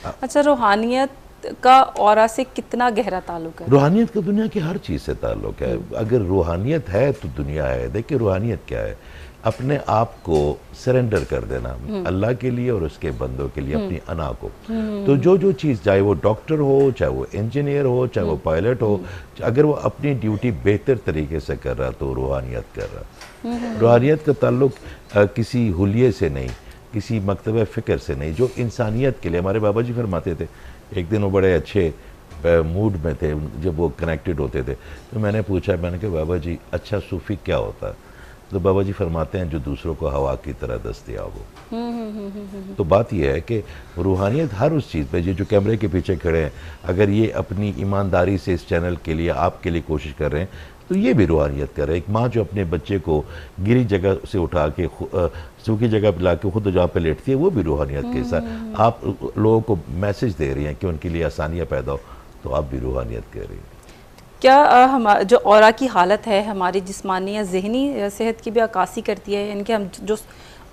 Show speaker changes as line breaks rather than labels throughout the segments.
अच्छा, रूहानियत का ऑरा से कितना गहरा ताल्लुक है?
रूहानियत का दुनिया की हर चीज़ से ताल्लुक है। अगर रूहानियत है तो दुनिया है। देखिए रूहानियत क्या है, अपने आप को सरेंडर कर देना अल्लाह के लिए और उसके बंदों के लिए, अपनी अना को। तो जो जो चीज़, चाहे वो डॉक्टर हो, चाहे वो इंजीनियर हो, चाहे वो पायलट हो, अगर वो अपनी ड्यूटी बेहतर तरीके से कर रहा तो रूहानियत कर रहा। रूहानियत का ताल्लुक किसी हुलिये से नहीं, किसी मकतब फ़िक्र से नहीं, जो इंसानियत के लिए। हमारे बाबा जी फरमाते थे, एक दिन वो बड़े अच्छे मूड में थे जब वो कनेक्टेड होते थे, तो मैंने पूछा, मैंने कहा बाबा जी अच्छा सूफ़ी क्या होता है? तो बाबा जी फरमाते हैं जो दूसरों को हवा की तरह दस्तयाब हो। तो बात यह है कि रूहानियत हर उस चीज़ पे, ये जो कैमरे के पीछे खड़े हैं, अगर ये अपनी ईमानदारी से इस चैनल के लिए, आपके लिए कोशिश कर रहे हैं, तो ये भी रूहानियत कर रहे हैं। एक माँ जो अपने बच्चे को गिरी जगह से उठा के सूखी जगह पर ला के खुद जहाँ पे लेटती है, वो भी रूहानियत के साथ आप लोगों को मैसेज दे रही हैं कि उनके लिए आसानियाँ पैदा हो, तो आप भी रूहानियत कर रही हैं।
क्या हम जो ऑरा की हालत है हमारी जिस्मानी या ज़हनी सेहत की भी अक्कासी करती है? यानी कि हम जो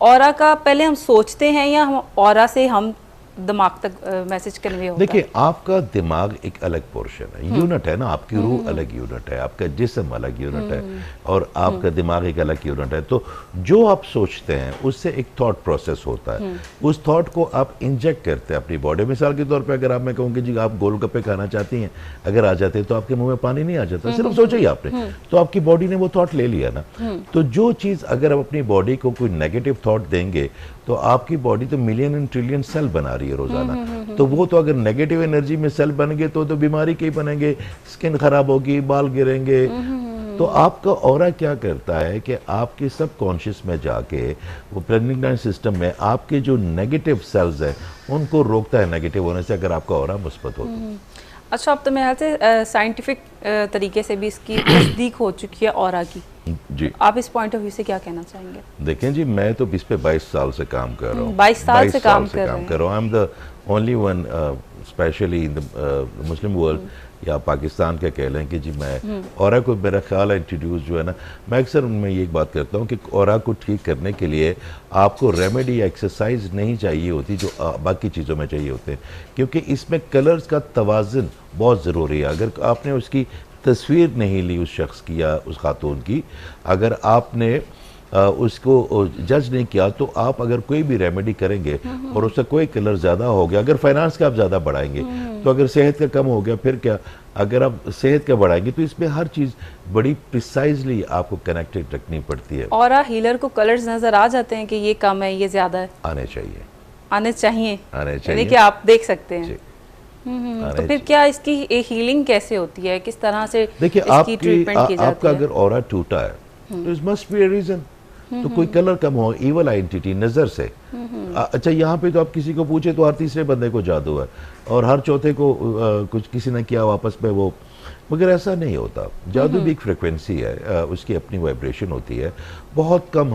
ऑरा का पहले हम सोचते हैं या हम ऑरा से हम दिमाग तक मैसेज कन्वे होता है?
देखिए आपका दिमाग एक अलग पोर्शन है, यूनिट है ना, आपकी रूह अलग यूनिट है, आपका जिस्म अलग यूनिट है और आपका दिमाग एक अलग यूनिट है। तो जो आप सोचते हैं उससे एक थॉट प्रोसेस होता है, उस थॉट को आप इंजेक्ट करते हैं अपनी बॉडी। मिसाल के तौर पे अगर आप, मैं कहूँ कि जी आप गोलगप्पे खाना चाहती हैं, अगर आ जाते तो आपके मुंह में पानी नहीं आ जाता, सिर्फ सोचा ही आपने, तो आपकी बॉडी ने वो थॉट ले लिया ना। तो जो चीज़ अगर आप अपनी बॉडी को कोई नेगेटिव थॉट देंगे, तो आपकी बॉडी तो मिलियन एंड ट्रिलियन सेल बना रही है रोजाना, तो वो तो अगर नेगेटिव एनर्जी में सेल बन गए तो बीमारी के ही बनेंगे, स्किन खराब होगी, बाल गिरेंगे। तो आपका ऑरा क्या करता है कि आपके सब कॉन्शियस में जाके वो प्रेग्नेंट सिस्टम में आपके जो नेगेटिव सेल्स हैं उनको रोकता है नेगेटिव होने से, अगर आपका ऑरा मुस्बत हो तो।
अच्छा, अब तो मेरे ख्याल से साइंटिफिक तरीके से भी इसकी तस्दीक हो चुकी है ऑरा की
जी।
आप इस पॉइंट ऑफ व्यू से क्या कहना चाहेंगे?
देखें जी, मैं तो इस पे 22 साल से काम कर रहा हूँ।
22 साल से काम कर
रहा हूँ। I am the only one specially in the Muslim world या पाकिस्तान के कह लें कि जी मैं ऑरा को, मेरा ख्याल है इंट्रोड्यूस जो है ना, मैं अक्सर उनमें ये बात करता हूँ कि ऑरा को ठीक करने के लिए आपको रेमेडी या एक्सरसाइज नहीं चाहिए होती जो बाकी चीज़ों में चाहिए होते हैं, क्योंकि इसमें कलर्स का तवाज़ुन बहुत ज़रूरी है। अगर आपने उसकी तस्वीर नहीं ली उस शख्स की या उस खातून की, अगर आपने उसको जज नहीं किया, तो आप अगर कोई भी रेमेडी करेंगे और उसका कोई कलर ज़्यादा हो गया, अगर फाइनेंस का आप ज़्यादा बढ़ाएंगे तो अगर सेहत का कम हो गया फिर क्या, अगर आप सेहत का बढ़ाएंगे तो इसमें हर चीज़ बड़ी प्रिसाइजली आपको कनेक्टेड रखनी पड़ती है।
और हीलर को कलर्स नज़र आ जाते हैं कि ये कम है, ये ज़्यादा है?
आने चाहिए,
आने चाहिए,
आने चाहिए,
कि आप देख सकते हैं। तो फिर क्या इसकी हीलिंग कैसे होती है, किस तरह से
देखिए
इसकी ट्रीटमेंट की जाती है?
आपका अगर ऑरा टूटा है तो it must be a reason. तो कोई कलर कम हो, इवल आइडेंटिटी नजर से। अच्छा, यहाँ पे तो आप किसी को पूछे तो हर तीसरे बंदे को जादू है और हर चौथे को कुछ किसी ने किया वापस में वो, मगर ऐसा नहीं होता। जादू भी एक फ्रिक्वेंसी है, उसकी अपनी वाइब्रेशन होती है। बहुत कम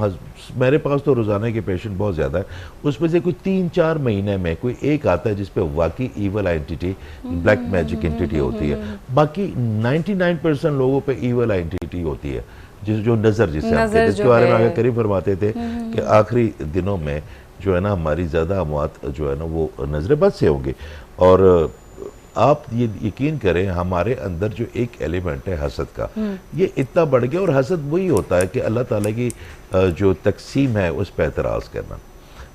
मेरे पास तो रोज़ाना के पेशेंट बहुत ज़्यादा है, उसमें से कुछ 3-4 महीने में कोई एक आता है जिसपे वाकई evil identity, black magic entity होती है। बाकी 99% लोगों पे ईवल आइडेंटिटी होती है, जो नज़र जिसे हम कहते हैं, जिसके बारे में आगे करीब फरमाते थे कि आखिरी दिनों में जो है ना हमारी ज़्यादा अमवात जो है ना वो नजर बद से होंगी। और आप ये यकीन करें, हमारे अंदर जो एक एलिमेंट है हसद का, ये इतना बढ़ गया। और हसद वही होता है कि अल्लाह ताला की जो तकसीम है उस पर एतराज़ करना,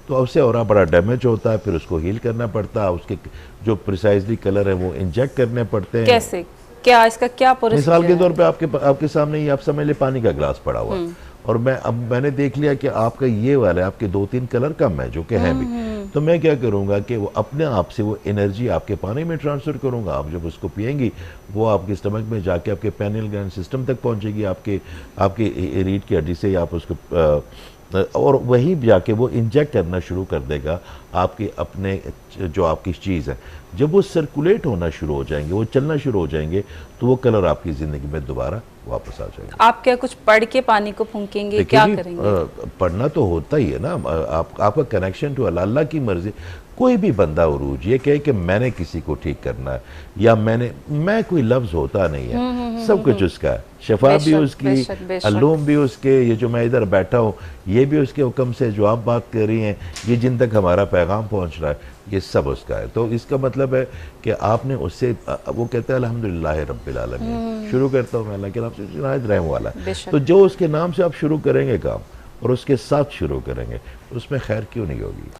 तो उससे और बड़ा डैमेज होता है, फिर उसको हील करना पड़ता है, उसके जो प्रिसाइजली कलर है वो इंजेक्ट करने पड़ते हैं।
कैसे, क्या इसका क्या प्रोसीजर
मिसाल के तौर पे आपके सामने ही आप समझ ले पानी का गिलास पड़ा हुआ और मैंने देख लिया कि आपका ये वाला है, आपके 2-3 कलर कम है जो कि हैं भी, तो मैं क्या करूंगा कि वो अपने आप से वो एनर्जी आपके पानी में ट्रांसफर करूंगा। आप जब उसको पिएंगी वो आपके स्टमक में जाके आपके पेनियल ग्लैंड सिस्टम तक पहुंचेगी, आपके रीढ़ की हड्डी से आप उसको और वहीं जाके वो इंजेक्ट करना शुरू कर देगा आपके अपने जो आपकी चीज़ है। जब वो सर्कुलेट होना शुरू हो जाएंगे, वो चलना शुरू हो जाएंगे, तो वो कलर आपकी ज़िंदगी में दोबारा वापस आ जाएंगे।
आप क्या कुछ पढ़ के पानी को फूंकेंगे, क्या करेंगे?
पढ़ना तो होता ही है ना, आपका कनेक्शन टू अल्लाह की मर्जी। कोई भी बंदा उरूज ये कहे कि मैंने किसी को ठीक करना है या मैं कोई लफ्ज होता नहीं है, सब कुछ उसका है। शफा भी उसकी, अल्लूम भी उसके, ये जो मैं इधर बैठा हूँ ये भी उसके हुक्म से, जो आप बात कर रही हैं, ये जिन तक हमारा पैगाम पहुँच रहा है, ये सब उसका है। तो इसका मतलब है कि आपने उससे, वो कहते हैं अल्हम्दुलिल्लाह रब्बिल आलमीन, शुरू करता हूँ मैं अल्लाह के नाम से निहायत रहम वाला। तो जो उसके नाम से आप शुरू करेंगे काम और उसके साथ शुरू करेंगे, उसमें खैर क्यों नहीं होगी।